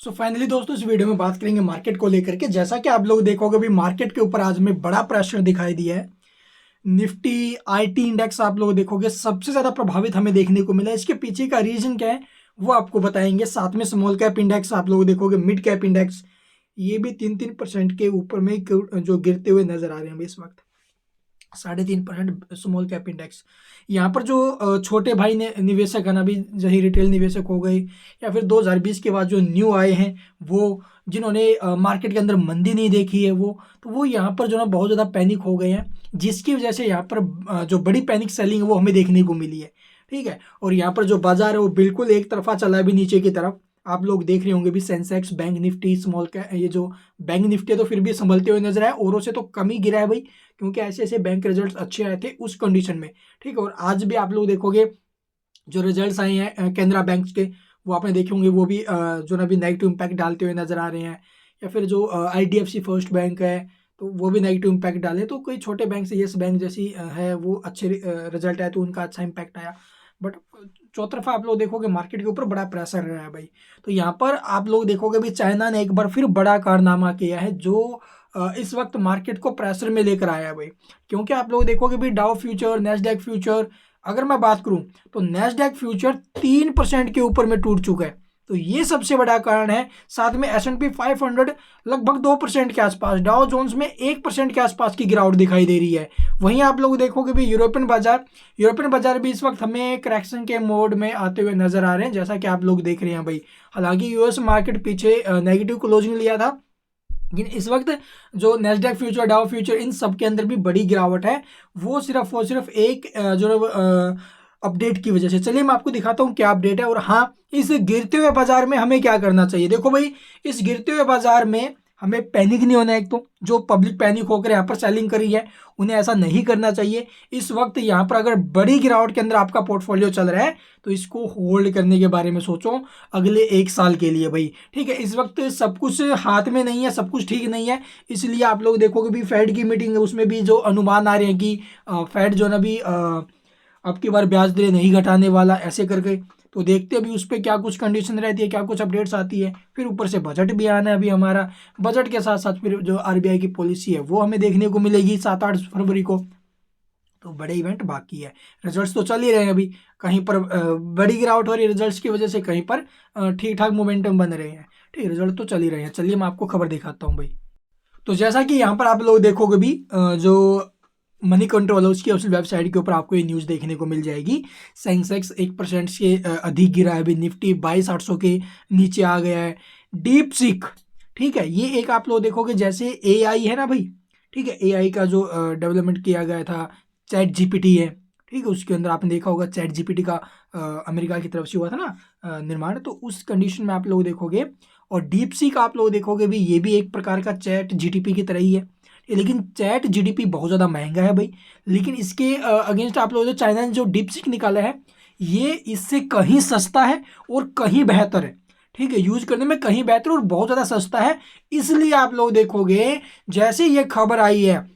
So finally दोस्तों इस video में बात करेंगे मार्केट को लेकर के। जैसा कि आप लोग देखोगे अभी मार्केट के ऊपर आज में बड़ा प्रेशर दिखाई दिया है। निफ्टी आईटी इंडेक्स आप लोग देखोगे सबसे ज्यादा प्रभावित हमें देखने को मिला है। इसके पीछे का रीजन क्या है वो आपको बताएंगे। साथ में स्मॉल कैप इंडेक्स आप लोग देखोगे, मिड कैप इंडेक्स ये भी 3-3% के ऊपर में जो गिरते हुए नजर आ रहे हैं इस वक्त। 3.5% स्मॉल कैप इंडेक्स। यहाँ पर जो छोटे भाई ने निवेशक है ना, अभी जही रिटेल निवेशक हो गए या फिर 2020 के बाद जो न्यू आए हैं, वो जिन्होंने मार्केट के अंदर मंदी नहीं देखी है, वो यहाँ पर जो ना बहुत ज़्यादा पैनिक हो गए हैं, जिसकी वजह से यहाँ पर जो बड़ी पैनिक सेलिंग है वो हमें देखने को मिली है। ठीक है, और यहाँ पर जो बाजार है वो बिल्कुल एक तरफा चला है भी नीचे की तरफ। आप लोग देख रहे होंगे भी Sensex, bank Nifty, small cap, ये जो बैंक निफ्टी तो फिर भी संभलते हुए नजर आए, औरों से तो कम ही गिरा है भाई, क्योंकि ऐसे ऐसे बैंक रिजल्ट्स अच्छे आए थे उस कंडीशन में। ठीक है, और आज भी आप लोग देखोगे जो रिजल्ट्स आए हैं केनरा बैंक के, वो आपने देखे होंगे, वो भी जो ना भी नेगेटिव इम्पैक्ट डालते हुए नजर आ रहे हैं। या फिर जो IDFC फर्स्ट बैंक है तो वो भी नेगेटिव इम्पैक्ट डाले। तो कोई छोटे बैंक से येस बैंक जैसी है वो अच्छे रिजल्ट आए तो उनका अच्छा इम्पैक्ट आया। बट चौतरफा आप लोग देखोगे मार्केट के ऊपर बड़ा प्रेशर रहा है भाई। तो यहाँ पर आप लोग देखोगे भी चाइना ने एक बार फिर बड़ा कारनामा किया है जो इस वक्त मार्केट को प्रेशर में लेकर आया है भाई। क्योंकि आप लोग देखोगे भी डाउ फ्यूचर, नेस्डैक फ्यूचर, अगर मैं बात करूं तो नेस्डैक फ्यूचर 3% के ऊपर में टूट चुका है। तो ये सबसे बड़ा कारण है। साथ में S&P 500 लगभग 2% के आसपास, डाउ जोन्स में 1% के आसपास की गिरावट दिखाई दे रही है। वहीं आप लोग देखोगे भी यूरोपियन बाजार भी इस वक्त हमें करेक्शन के मोड में आते हुए नजर आ रहे हैं, जैसा कि आप लोग देख रहे हैं भाई। हालांकि यूएस मार्केट पीछे नेगेटिव क्लोजिंग लिया था, लेकिन इस वक्त जो नेस्डैक फ्यूचर, डाउ फ्यूचर, इन सब के अंदर भी बड़ी गिरावट है। वो सिर्फ एक जो अपडेट की वजह से। चलिए मैं आपको दिखाता हूँ क्या अपडेट है। और हाँ, इस गिरते हुए बाजार में हमें क्या करना चाहिए। देखो भाई, इस गिरते हुए बाजार में हमें पैनिक नहीं होना है। एक तो जो पब्लिक पैनिक होकर यहाँ पर सेलिंग करी है उन्हें ऐसा नहीं करना चाहिए। इस वक्त यहाँ पर अगर बड़ी गिरावट के अंदर आपका पोर्टफोलियो चल रहा है तो इसको होल्ड करने के बारे में सोचो अगले 1 साल के लिए भाई। ठीक है, इस वक्त सब कुछ हाथ में नहीं है, सब कुछ ठीक नहीं है। इसलिए आप लोग देखोगे भी फेड की मीटिंग है, उसमें भी जो अनुमान आ रहे हैं कि फेड जो ना भी अब की बार ब्याज दरें नहीं घटाने वाला, ऐसे करके। तो देखते हैं अभी उस पर क्या कुछ कंडीशन रहती है, क्या कुछ अपडेट्स आती है। फिर ऊपर से बजट भी आना है अभी हमारा। बजट के साथ साथ फिर जो RBI की पॉलिसी है वो हमें देखने को मिलेगी 7-8 फरवरी को। तो बड़े इवेंट बाकी है। रिजल्ट्स तो चल ही रहे हैं अभी, कहीं पर बड़ी गिरावट हो रही है रिजल्ट्स की वजह से, कहीं पर ठीक ठाक मोमेंटम बन रहे हैं। ठीक, रिजल्ट तो चल ही रहे हैं। चलिए मैं आपको खबर दिखाता हूँ भाई। तो जैसा कि यहाँ पर आप लोग देखोगे भी जो मनी कंट्रोल है उसकी ऑफिशियल वेबसाइट के ऊपर आपको ये न्यूज़ देखने को मिल जाएगी। सेंसेक्स 1% से अधिक गिरा है अभी। निफ्टी 22,800 के नीचे आ गया है। डीप सीक, ठीक है, ये एक आप लोग देखोगे जैसे AI है ना भाई। ठीक है, AI का जो डेवलपमेंट किया गया था, चैट GPT है। ठीक है, उसके अंदर आपने देखा होगा चैट GPT का अमेरिका की तरफ से हुआ था ना निर्माण। तो उस कंडीशन में आप लोग देखोगे। और डीप सीक आप लोग देखोगे भी, ये भी एक प्रकार का चैट GTP की तरह ही है। लेकिन चैट GTP बहुत ज़्यादा महंगा है भाई। लेकिन इसके अगेंस्ट आप लोग जो चाइना ने जो डीप सीक निकाला है, ये इससे कहीं सस्ता है और कहीं बेहतर है। ठीक है, यूज करने में कहीं बेहतर और बहुत ज़्यादा सस्ता है। इसलिए आप लोग देखोगे जैसे ये खबर आई है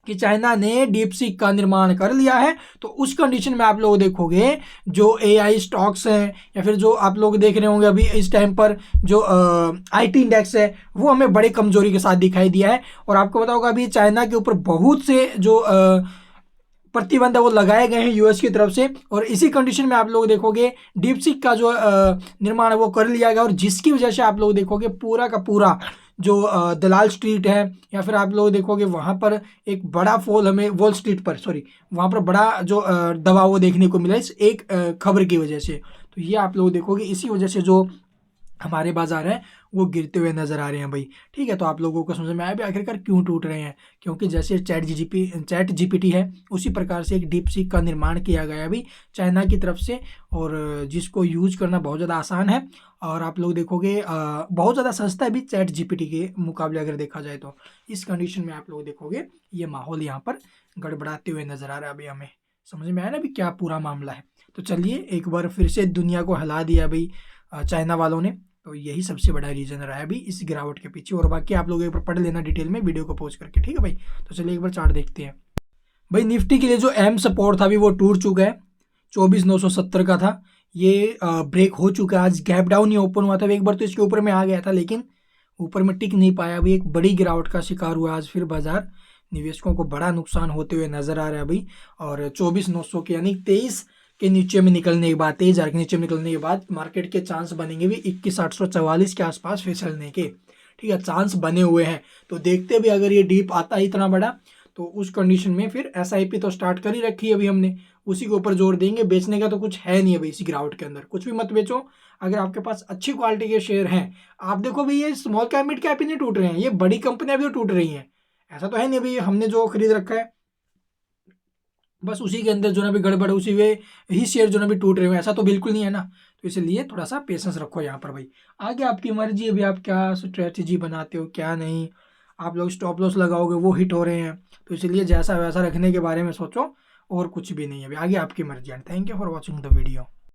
कि चाइना ने डीप सीक का निर्माण कर लिया है, तो उस कंडीशन में आप लोग देखोगे जो AI स्टॉक्स हैं या फिर जो आप लोग देख रहे होंगे अभी इस टाइम पर जो IT इंडेक्स है वो हमें बड़ी कमजोरी के साथ दिखाई दिया है। और आपको पता होगा अभी चाइना के ऊपर बहुत से जो प्रतिबंध है वो लगाए गए हैं US की तरफ से। और इसी कंडीशन में आप लोग देखोगे डीप सीक का जो निर्माण है वो कर लिया गया। और जिसकी वजह से आप लोग देखोगे पूरा का पूरा जो दलाल स्ट्रीट है, या फिर आप लोग देखोगे वहाँ पर एक बड़ा फॉल हमें वॉल स्ट्रीट पर, सॉरी, वहाँ पर बड़ा जो दबाव वो देखने को मिला इस एक खबर की वजह से। तो ये आप लोग देखोगे इसी वजह से जो हमारे बाजार हैं वो गिरते हुए नजर आ रहे हैं भाई। ठीक है, तो आप लोगों को समझ में आया भी आखिरकार क्यों टूट रहे हैं। क्योंकि जैसे चैट GPT है उसी प्रकार से एक डीप सीक का निर्माण किया गया अभी चाइना की तरफ से, और जिसको यूज करना बहुत ज़्यादा आसान है। और आप लोग देखोगे बहुत ज़्यादा सस्ता है भी चैट GPT के मुकाबले अगर देखा जाए तो। इस कंडीशन में आप लोग देखोगे ये माहौल यहाँ पर गड़बड़ाते हुए नजर आ रहा है अभी। हमें समझ में आया ना भी क्या पूरा मामला है। तो चलिए एक बार फिर से दुनिया को हिला दिया भाई चाइना वालों ने। तो यही सबसे बड़ा रीजन रहा है अभी इस गिरावट के पीछे। और बाकी आप लोग एक बार पढ़ लेना डिटेल में वीडियो को पॉज करके। ठीक है भाई, तो चलिए एक बार चार्ट देखते हैं भाई। निफ्टी के लिए जो अहम सपोर्ट था अभी वो टूट चुका है, 24,970 का था। ये ब्रेक हो चुका है। आज गैप डाउन ही ओपन हुआ था, एक बार तो इसके ऊपर में आ गया था लेकिन ऊपर में टिक नहीं पाया। अभी एक बड़ी गिरावट का शिकार हुआ आज फिर बाजार, निवेशकों को बड़ा नुकसान होते हुए नजर आ रहा है अभी। और 24,900 के यानी 23 के नीचे में निकलने के बाद, 23,000 के नीचे में निकलने के बाद मार्केट के चांस बनेंगे भी 21,844 के आसपास फिसलने के। ठीक है, चांस बने हुए हैं। तो देखते भी अगर ये डीप आता है इतना बड़ा, तो उस कंडीशन में फिर एसआईपी तो स्टार्ट कर ही रखी है अभी हमने, उसी के ऊपर जोर देंगे। बेचने का तो कुछ है नहीं अभी इसी गिरावट के अंदर, कुछ भी मत बेचो। अगर आपके पास अच्छी क्वालिटी के शेयर हैं, आप देखो भाई ये स्मॉल कैप मिड कैप ही नहीं टूट रहे हैं, ये बड़ी कंपनियां भी तो टूट रही हैं। ऐसा तो है नहीं भाई हमने जो खरीद रखा है बस उसी के अंदर जो ना भी गड़बड़ है, उसी वे ही शेयर जो ना भी टूट रहे हो, ऐसा तो बिल्कुल नहीं है ना। तो इसलिए थोड़ा सा पेशेंस रखो यहाँ पर भाई। आगे आपकी मर्जी, अभी आप क्या स्ट्रेटेजी बनाते हो क्या नहीं। आप लोग स्टॉप लॉस लगाओगे वो हिट हो रहे हैं, तो इसलिए जैसा वैसा रखने के बारे में सोचो, और कुछ भी नहीं है अभी। आगे आपकी मर्जी है। Thank you for watching the video.